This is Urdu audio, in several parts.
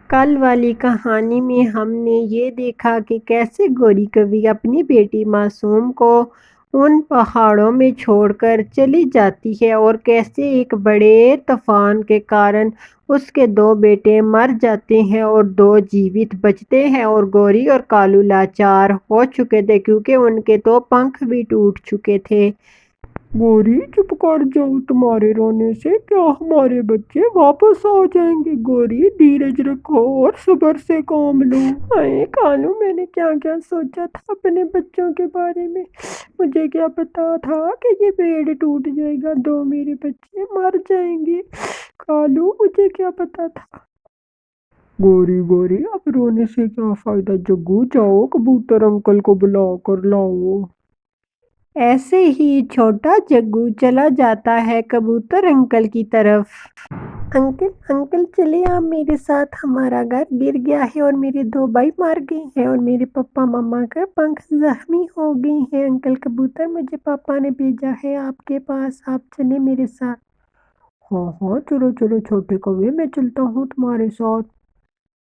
کل والی کہانی میں ہم نے یہ دیکھا کہ کیسے گوری کوی اپنی بیٹی معصوم کو ان پہاڑوں میں چھوڑ کر چلی جاتی ہے اور کیسے ایک بڑے طوفان کے کارن اس کے 2 بیٹے مر جاتے ہیں اور 2 جیوت بچتے ہیں، اور گوری اور کالو لاچار ہو چکے تھے کیونکہ ان کے تو پنکھ بھی ٹوٹ چکے تھے۔ گوری چپ کر جاؤ، تمہارے رونے سے کیا ہمارے بچے واپس آ جائیں گے؟ گوری دھیرج رکھو اور صبر سے کام لو۔ اے کالو، میں نے کیا کیا سوچا تھا اپنے بچوں کے بارے میں، مجھے کیا پتا تھا کہ یہ پیڑ ٹوٹ جائے گا، 2 میرے بچے مر جائیں گے۔ کالو، مجھے کیا پتا تھا۔ گوری اب رونے سے کیا فائدہ؟ جگو جاؤ کبوتر انکل کو بلا کر لاؤ۔ ایسے ہی چھوٹا جگو چلا جاتا ہے کبوتر انکل کی طرف۔ انکل چلے آپ میرے ساتھ، ہمارا گھر گر گیا ہے اور میرے 2 بھائی مر گئے ہیں اور میرے پپا مما کا پنکھ زخمی ہو گئے ہیں۔ انکل کبوتر، مجھے پاپا نے بھیجا ہے آپ کے پاس، آپ چلیں میرے ساتھ۔ ہاں چلو چھوٹے کوے، میں چلتا ہوں تمہارے ساتھ۔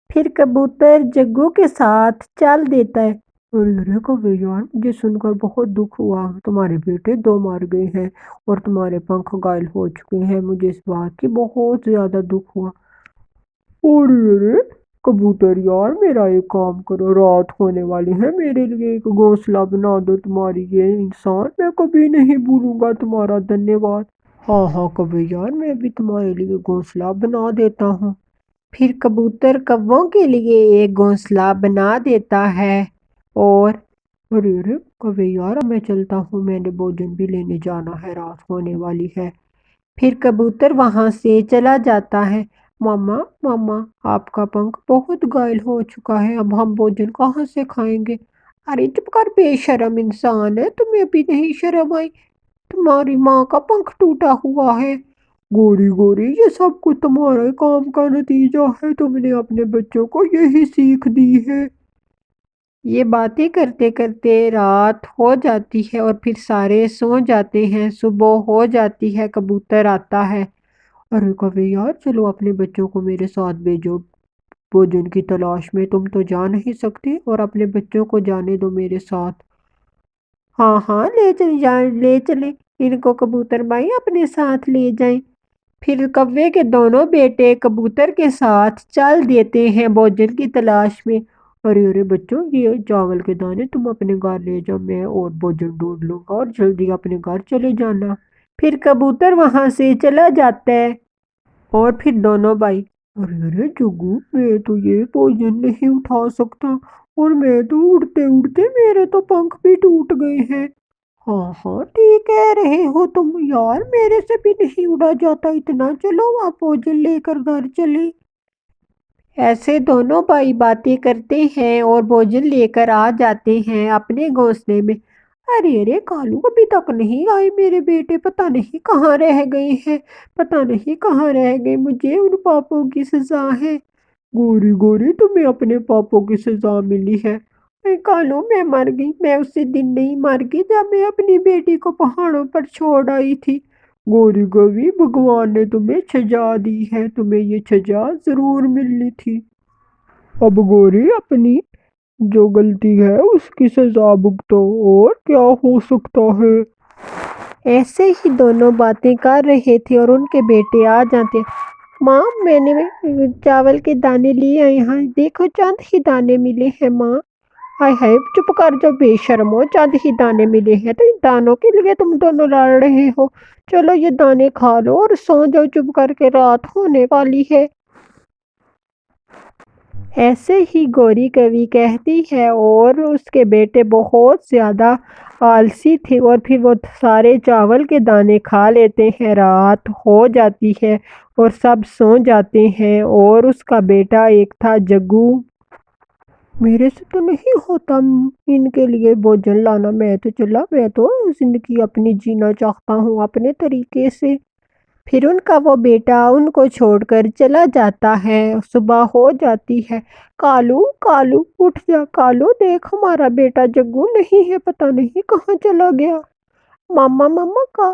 پھر کبوتر جگو کے ساتھ چل دیتا ہے۔ ارے کوے یار، مجھے سن کر بہت دکھ ہوا، تمہارے بیٹے 2 مر گئے ہیں اور تمہارے پنکھ گائل ہو چکے ہیں، مجھے اس بات کی بہت زیادہ دکھ ہوا۔ ارے کبوتر یار، میرا ایک کام کرو، رات ہونے والی ہے، میرے لیے ایک گھونسلہ بنا دو، تمہاری یہ انسان میں کبھی نہیں بھولوں گا تمہارا، دھنیہ واد۔ ہاں کوے یار، میں بھی تمہارے لیے گھونسلہ بنا دیتا ہوں۔ پھر کبوتر کووں کے لیے ایک گھونسلہ بنا دیتا ہے اور ارے کوے یار، میں چلتا ہوں، میں نے بھوجن بھی لینے جانا ہے، رات ہونے والی ہے۔ پھر کبوتر وہاں سے چلا جاتا ہے۔ ماما آپ کا پنکھ بہت گائل ہو چکا ہے، اب ہم بھوجن کہاں سے کھائیں گے؟ ارے چپ کر، بے شرم انسان ہے، تمہیں ابھی نہیں شرم آئی؟ تمہاری ماں کا پنکھ ٹوٹا ہوا ہے۔ گوری یہ سب کچھ تمہارے کام کا نتیجہ ہے، تم نے اپنے بچوں کو یہی سیکھ دی ہے۔ یہ باتیں کرتے کرتے رات ہو جاتی ہے اور پھر سارے سو جاتے ہیں، صبح ہو جاتی ہے، کبوتر آتا ہے۔ ارے کوے یار، چلو اپنے بچوں کو میرے ساتھ بھیجو بھوجن کی تلاش میں، تم تو جا نہیں سکتے، اور اپنے بچوں کو جانے دو میرے ساتھ۔ ہاں لے چلیں ان کو، کبوتر بھائی اپنے ساتھ لے جائیں۔ پھر کوے کے دونوں بیٹے کبوتر کے ساتھ چل دیتے ہیں بھوجن کی تلاش میں۔ ارے بچوں، یہ چاول کے دانے تم اپنے گھر لے جاؤ، میں اور بھوجن ڈھونڈ لوں گا، اور جلدی اپنے گھر چلے جانا۔ پھر کبوتر وہاں سے چلا جاتا ہے اور پھر دونوں بھائی ارے جگو، میں تو یہ بھوجن نہیں اٹھا سکتا، اور میں تو اڑتے اڑتے میرے تو پنکھ بھی ٹوٹ گئے ہیں۔ ہاں ٹھیک کہہ رہے ہو تم یار، میرے سے بھی نہیں اڑا جاتا اتنا، چلو آپ بھوجن لے کر گھر چلیں۔ ایسے دونوں بھائی باتیں کرتے ہیں اور بھوجن لے کر آ جاتے ہیں اپنے گھونسلے میں۔ ارے کالو، ابھی تک نہیں آئے میرے بیٹے، پتہ نہیں کہاں رہ گئے ہیں، پتہ نہیں کہاں رہ گئے، مجھے ان پاپوں کی سزا ہے۔ گوری تمہیں اپنے پاپوں کی سزا ملی ہے۔ اے کالو، میں مر گئی، میں اسی دن نہیں مر گئی جب میں اپنی بیٹی کو پہاڑوں پر چھوڑ آئی تھی۔ گوری بھگوان نے تمہیں سزا دی ہے، تمہیں یہ سزا ضرور ملنی تھی۔ اب گوری اپنی جو غلطی ہے اس کی سزا بھگتو، اور کیا ہو سکتا ہے۔ ایسے ہی دونوں باتیں کر رہے تھے اور ان کے بیٹے آ جاتے۔ ماں، میں نے چاول کے دانے لیے آئے ہیں، دیکھو چند ہی دانے ملے ہیں ماں۔ ہائے چپ کر جو، بے شرم ہو، چند ہی دانے ملے ہیں تو ان دانوں کے لیے تم دونوں لڑ رہے ہو؟ چلو یہ دانے کھا لو اور سو جاؤ چپ کر کے، رات ہونے والی ہے۔ ایسے ہی گوری کوی کہتی ہے اور اس کے بیٹے بہت زیادہ آلسی تھے، اور پھر وہ سارے چاول کے دانے کھا لیتے ہیں، رات ہو جاتی ہے اور سب سو جاتے ہیں، اور اس کا بیٹا ایک تھا جگو۔ میرے سے تو نہیں ہوتا ان کے لیے بھوجن لانا، میں تو زندگی اپنی جینا چاہتا ہوں اپنے طریقے سے۔ پھر ان کا وہ بیٹا ان کو چھوڑ کر چلا جاتا ہے، صبح ہو جاتی ہے۔ کالو اٹھ جا، کالو دیکھ، ہمارا بیٹا جگو نہیں ہے، پتہ نہیں کہاں چلا گیا۔ ماما کا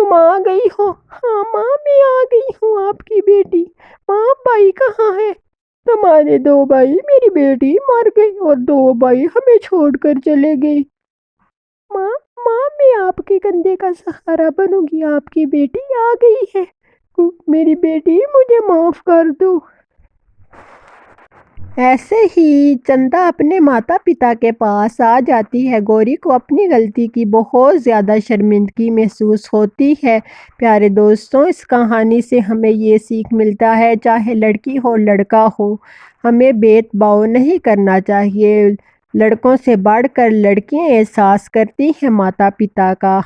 تم آ گئی ہو؟ ہاں ماں میں آ گئی ہوں آپ کی بیٹی۔ ماں بھائی کہاں ہے؟ تمہارے 2 بھائی میری بیٹی مر گئی اور 2 بھائی ہمیں چھوڑ کر چلے گئے۔ ماں ماں میں آپ کے کندھے کا سہارا بنوں گی، آپ کی بیٹی آ گئی ہے، میری بیٹی مجھے معاف کر دو۔ ایسے ہی چندا اپنے ماتا پتا کے پاس آ جاتی ہے۔ گوری کو اپنی غلطی کی بہت زیادہ شرمندگی محسوس ہوتی ہے۔ پیارے دوستوں، اس کہانی سے ہمیں یہ سیکھ ملتا ہے، چاہے لڑکی ہو لڑکا ہو، ہمیں بھید بھاؤ نہیں کرنا چاہیے۔ لڑکوں سے بڑھ کر لڑکیاں احساس کرتی ہیں ماتا پتا کا۔